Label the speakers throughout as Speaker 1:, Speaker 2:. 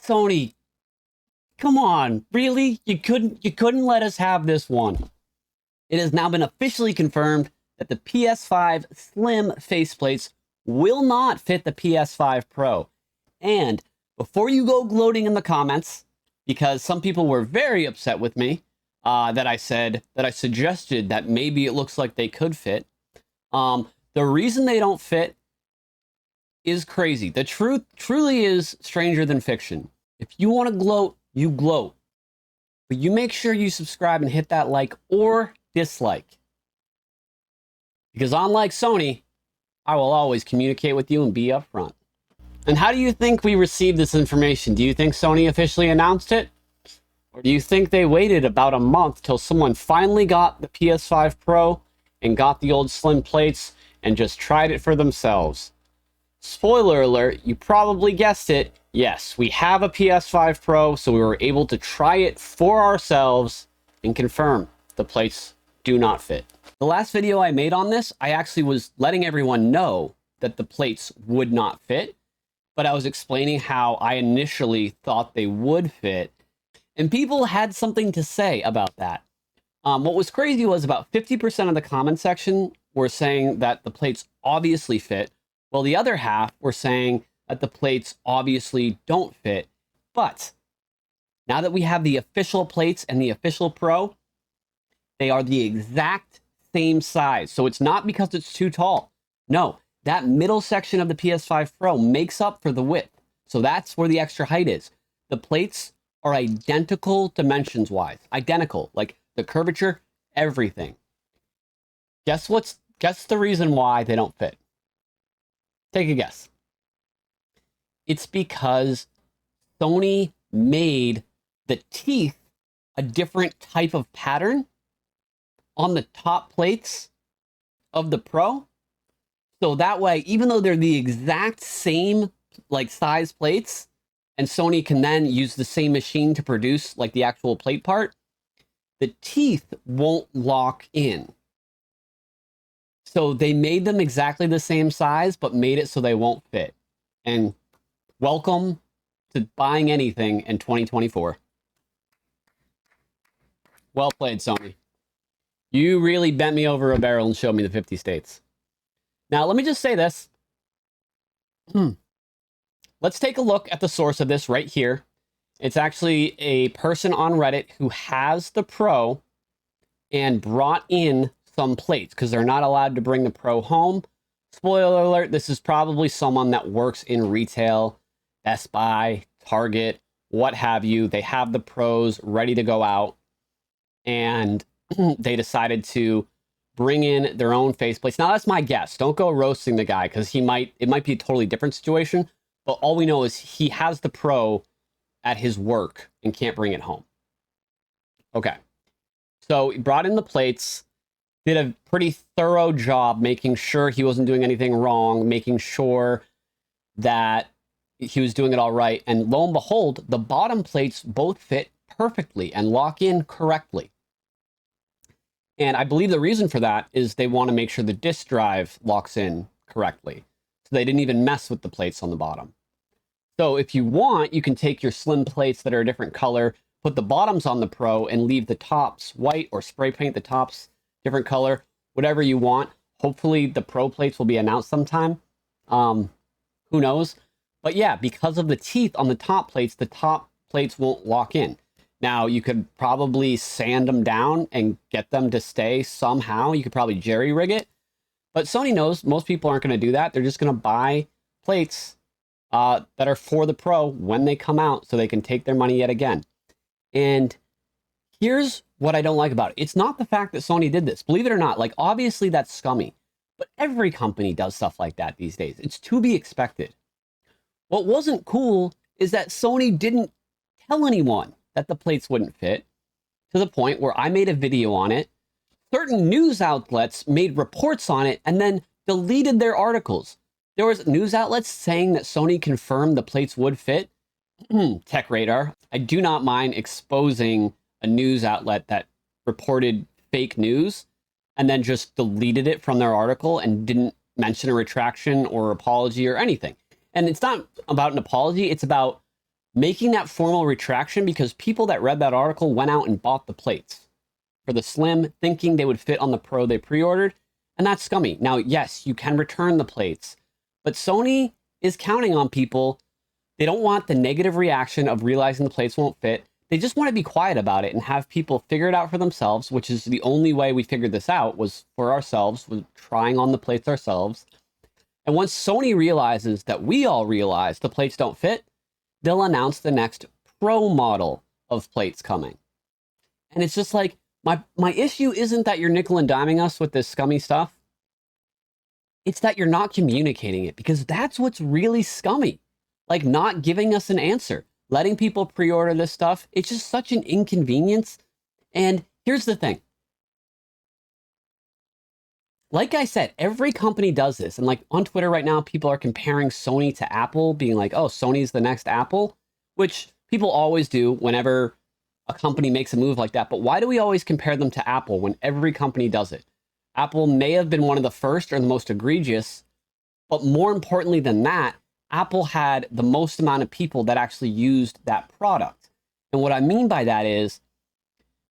Speaker 1: Sony, come on, really? You couldn't let us have this one. It has now been officially confirmed that the PS5 Slim faceplates will not fit the PS5 Pro. And before you go gloating in the comments, because some people were very upset with me that I suggested that maybe it looks like they could fit. The reason they don't fit is crazy. The truth truly is stranger than fiction. If you want to gloat, you gloat. But you make sure you subscribe and hit that like or dislike. Because unlike Sony, I will always communicate with you and be upfront. And how do you think we received this information? Do you think Sony officially announced it? Or do you think they waited about a month till someone finally got the PS5 Pro and got the old slim plates and just tried it for themselves? Spoiler alert, you probably guessed it. Yes, we have a PS5 Pro, so we were able to try it for ourselves and confirm the plates do not fit. The last video I made on this, I actually was letting everyone know that the plates would not fit, but I was explaining how I initially thought they would fit, and people had something to say about that. What was crazy was about 50% of the comment section were saying that the plates obviously fit, while the other half were saying that the plates obviously don't fit. But now that we have the official plates and the official Pro, they are the exact same size. So it's not because it's too tall. No, that middle section of the PS5 Pro makes up for the width. So that's where the extra height is. The plates are identical dimensions-wise. Identical. Like the curvature, everything. Guess the reason why they don't fit? Take a guess. It's because Sony made the teeth a different type of pattern on the top plates of the Pro. So that way, even though they're the exact same like size plates, and Sony can then use the same machine to produce like the actual plate part, the teeth won't lock in. So they made them exactly the same size, but made it so they won't fit. And welcome to buying anything in 2024. Well played, Sony. You really bent me over a barrel and showed me the 50 states. Now, let me just say this. Let's take a look at the source of this right here. It's actually a person on Reddit who has the Pro and brought in some plates because they're not allowed to bring the Pro home. Spoiler alert, this is probably someone that works in retail, Best Buy, Target, what have you. They have the Pros ready to go out, and they decided to bring in their own faceplates. Now, that's my guess. Don't go roasting the guy because it might be a totally different situation, but all we know is he has the Pro at his work and can't bring it home. Okay. So he brought in the plates, did a pretty thorough job making sure he wasn't doing anything wrong, making sure that he was doing it all right. And lo and behold, the bottom plates both fit perfectly and lock in correctly. And I believe the reason for that is they want to make sure the disk drive locks in correctly. So they didn't even mess with the plates on the bottom. So if you want, you can take your slim plates that are a different color, put the bottoms on the Pro and leave the tops white, or spray paint the tops different color, whatever you want. Hopefully the Pro plates will be announced sometime. Who knows? But yeah, because of the teeth on the top plates won't lock in. Now, you could probably sand them down and get them to stay somehow. You could probably jerry-rig it. But Sony knows most people aren't going to do that. They're just going to buy plates that are for the Pro when they come out so they can take their money yet again. And here's what I don't like about it. It's not the fact that Sony did this. Believe it or not, like, obviously that's scummy. But every company does stuff like that these days. It's to be expected. What wasn't cool is that Sony didn't tell anyone that the plates wouldn't fit, to the point where I made a video on it. Certain news outlets made reports on it and then deleted their articles. There was news outlets saying that Sony confirmed the plates would fit. Tech Radar. I do not mind exposing a news outlet that reported fake news and then just deleted it from their article and didn't mention a retraction or apology or anything. And it's not about an apology. It's about making that formal retraction because people that read that article went out and bought the plates for the Slim, thinking they would fit on the Pro they pre-ordered, and that's scummy. Now, yes, you can return the plates, but Sony is counting on people. They don't want the negative reaction of realizing the plates won't fit. They just want to be quiet about it and have people figure it out for themselves, which is the only way we figured this out, was for ourselves, was trying on the plates ourselves. And once Sony realizes that we all realize the plates don't fit, they'll announce the next Pro model of plates coming. And it's just like, my issue isn't that you're nickel and diming us with this scummy stuff. It's that you're not communicating it, because that's what's really scummy. Like, not giving us an answer, letting people pre-order this stuff. It's just such an inconvenience. And here's the thing. Like I said, every company does this. And like on Twitter right now, people are comparing Sony to Apple, being like, oh, Sony's the next Apple, which people always do whenever a company makes a move like that. But why do we always compare them to Apple when every company does it? Apple may have been one of the first or the most egregious, but more importantly than that, Apple had the most amount of people that actually used that product. And what I mean by that is,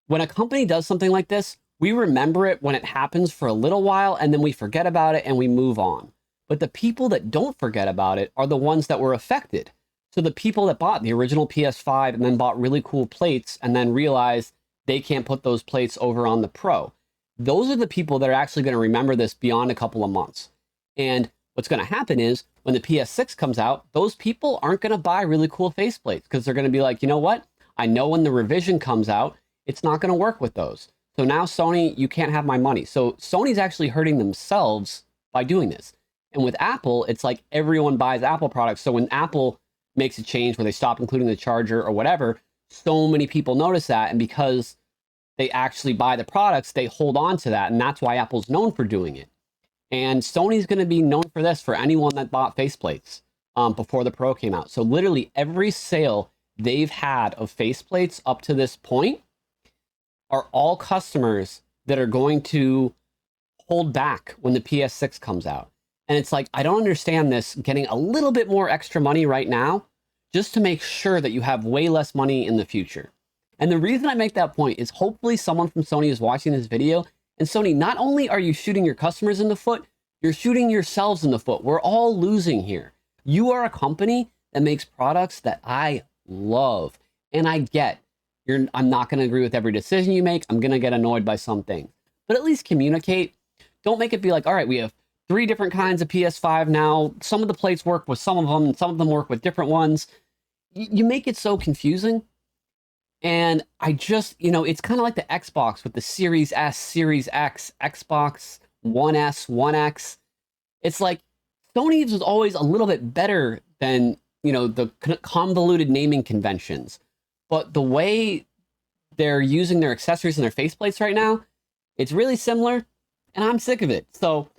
Speaker 1: when a company does something like this, we remember it when it happens for a little while, and then we forget about it and we move on. But the people that don't forget about it are the ones that were affected. So the people that bought the original PS5 and then bought really cool plates and then realized they can't put those plates over on the Pro. Those are the people that are actually going to remember this beyond a couple of months. And what's going to happen is when the PS6 comes out, those people aren't going to buy really cool faceplates because they're going to be like, you know what? I know when the revision comes out, it's not going to work with those. So now Sony, you can't have my money. So Sony's actually hurting themselves by doing this. And with Apple, it's like everyone buys Apple products. So when Apple makes a change where they stop including the charger or whatever, so many people notice that. And because they actually buy the products, they hold on to that. And that's why Apple's known for doing it. And Sony's going to be known for this for anyone that bought faceplates before the Pro came out. So literally every sale they've had of faceplates up to this point are all customers that are going to hold back when the PS6 comes out. And it's like, I don't understand this, getting a little bit more extra money right now just to make sure that you have way less money in the future. And the reason I make that point is hopefully someone from Sony is watching this video. And Sony, not only are you shooting your customers in the foot, you're shooting yourselves in the foot. We're all losing here. You are a company that makes products that I love. And I get, I'm not going to agree with every decision you make. I'm going to get annoyed by some things. But at least communicate. Don't make it be like, all right, we have 3 different kinds of PS5 now. Some of the plates work with some of them, and some of them work with different ones. You make it so confusing. And I just, it's kind of like the Xbox with the Series S, Series X, Xbox One S, One X. It's like Sony's was always a little bit better than, the convoluted naming conventions. But the way they're using their accessories and their faceplates right now, it's really similar, and I'm sick of it. So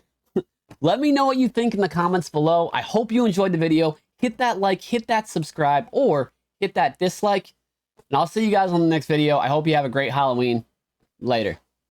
Speaker 1: let me know what you think in the comments below. I hope you enjoyed the video. Hit that like, hit that subscribe, or hit that dislike. And I'll see you guys on the next video. I hope you have a great Halloween. Later.